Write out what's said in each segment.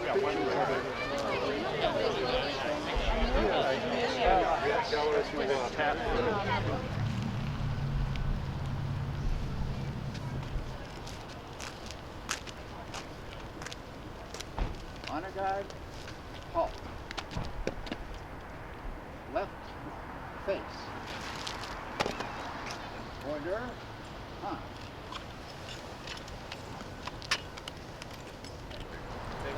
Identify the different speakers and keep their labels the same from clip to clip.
Speaker 1: Honor guard, halt. Left face. Order, on.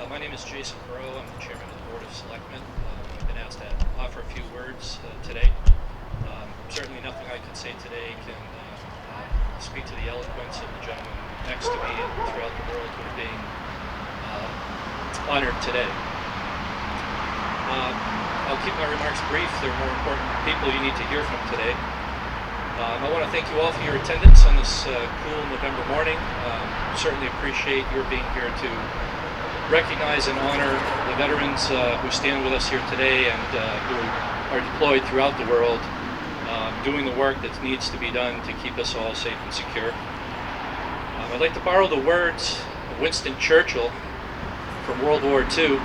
Speaker 2: My name is Jason Burrow. I'm the chairman of the Board of Selectmen. I've been asked to offer a few words today. Certainly nothing I can say today can speak to the eloquence of the gentleman next to me and throughout the world who are being honored today. I'll keep my remarks brief. There are more important people you need to hear from today. I want to thank you all for your attendance on this cool November morning. Certainly appreciate your being here to recognize and honor the veterans who stand with us here today and who are deployed throughout the world, doing the work that needs to be done to keep us all safe and secure. I'd like to borrow the words of Winston Churchill from World War II.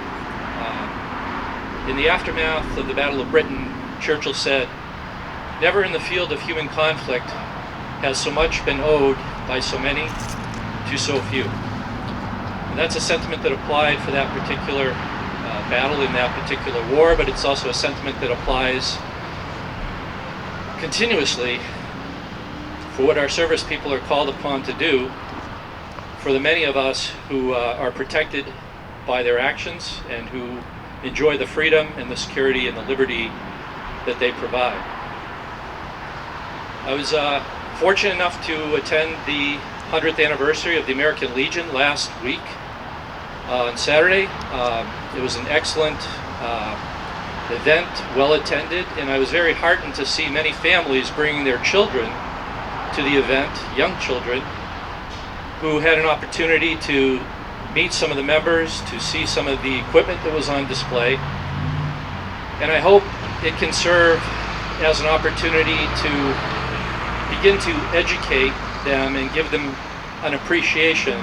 Speaker 2: In the aftermath of the Battle of Britain, Churchill said, "Never in the field of human conflict has so much been owed by so many to so few." And that's a sentiment that applied for that particular battle in that particular war, but it's also a sentiment that applies continuously for what our service people are called upon to do for the many of us who are protected by their actions and who enjoy the freedom and the security and the liberty that they provide. I was fortunate enough to attend the 100th anniversary of the American Legion last week on Saturday. It was an excellent event, well attended, and I was very heartened to see many families bringing their children to the event, young children, who had an opportunity to meet some of the members, to see some of the equipment that was on display. And I hope it can serve as an opportunity to begin to educate them and give them an appreciation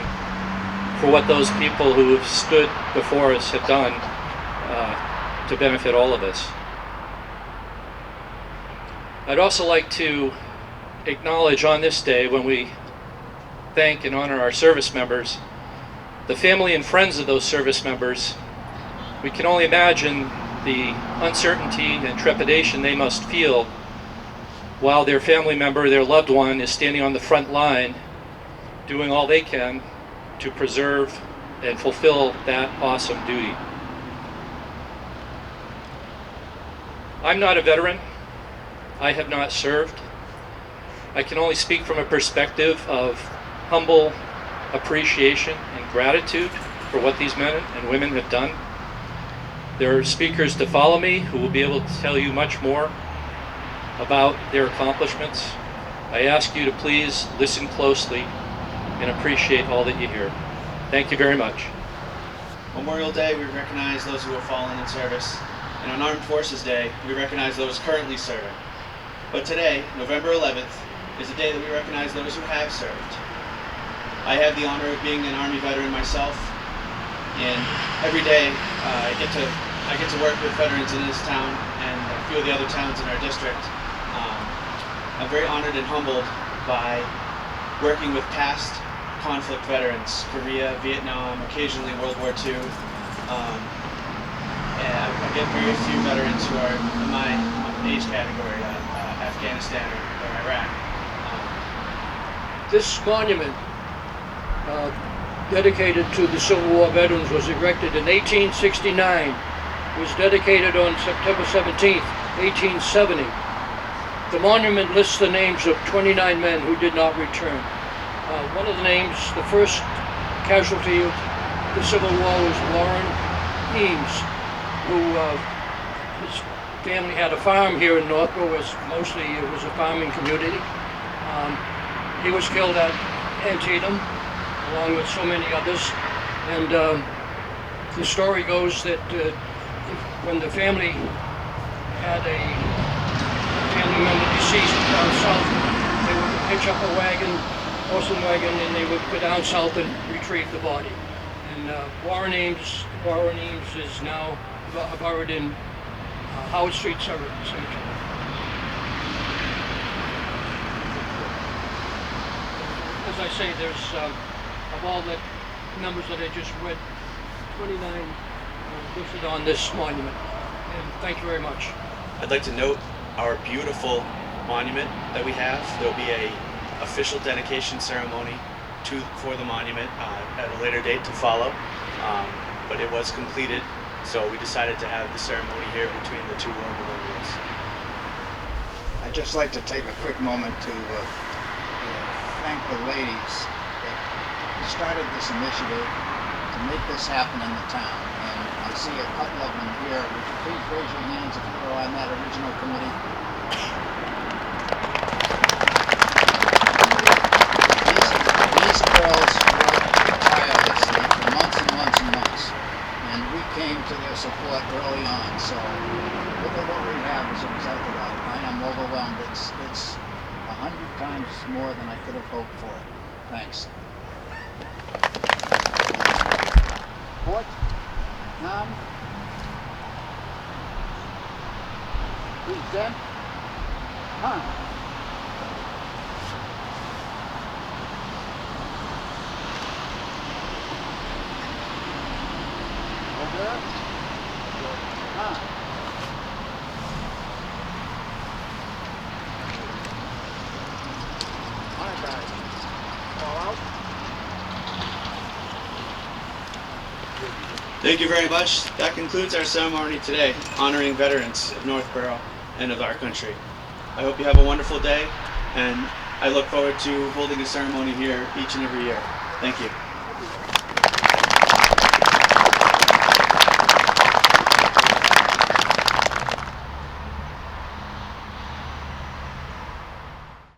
Speaker 2: for what those people who have stood before us have done to benefit all of us. I'd also like to acknowledge on this day, when we thank and honor our service members, the family and friends of those service members. We can only imagine the uncertainty and trepidation they must feel while their family member, their loved one, is standing on the front line doing all they can to preserve and fulfill that awesome duty. I'm not a veteran. I have not served. I can only speak from a perspective of humble appreciation and gratitude for what these men and women have done. There are speakers to follow me who will be able to tell you much more about their accomplishments. I ask you to please listen closely and appreciate all that you hear. Thank you very much.
Speaker 3: Memorial Day, we recognize those who have fallen in service, and on Armed Forces Day, we recognize those currently serving. But today, November 11th, is a day that we recognize those who have served. I have the honor of being an Army veteran myself, and every day I get to work with veterans in this town and a few of the other towns in our district. I'm very honored and humbled by working with past conflict veterans, Korea, Vietnam, occasionally World War II. And I get very few veterans who are in my age category, Afghanistan or Iraq.
Speaker 4: This monument, dedicated to the Civil War veterans, was erected in 1869. It was dedicated on September 17th, 1870. The monument lists the names of 29 men who did not return. One of the names, the first casualty of the Civil War, was Warren Eames, who his family had a farm here in Northborough. It was a farming community. He was killed at Antietam, along with so many others. And the story goes that when the family had a family member deceased down south, they would pitch up a wagon, horse and wagon, and they would go down south and retrieve the body. And Warren Ames is now buried in Howard Street Cemetery. As I say, there's of all the numbers that I just read, 29 listed on this monument. And thank you very much.
Speaker 3: I'd like to note our beautiful monument that we have. There'll be a official dedication ceremony for the monument at a later date to follow, but it was completed, so we decided to have the ceremony here between the two war memorials.
Speaker 1: I'd just like to take a quick moment to thank the ladies that started this initiative to make this happen in the town. And I see a couple of them here. Would you please raise your hands if you were on that original committee? These girls worked tirelessly for months and months and months. And we came to their support early on. So look at what we have as a result of that. I am overwhelmed. It's 100 times more than I could have hoped for. Thanks. Port, Nam, present, Order,
Speaker 3: Thank you very much. That concludes our ceremony today, honoring veterans of Northborough and of our country. I hope you have a wonderful day, and I look forward to holding a ceremony here each and every year. Thank you.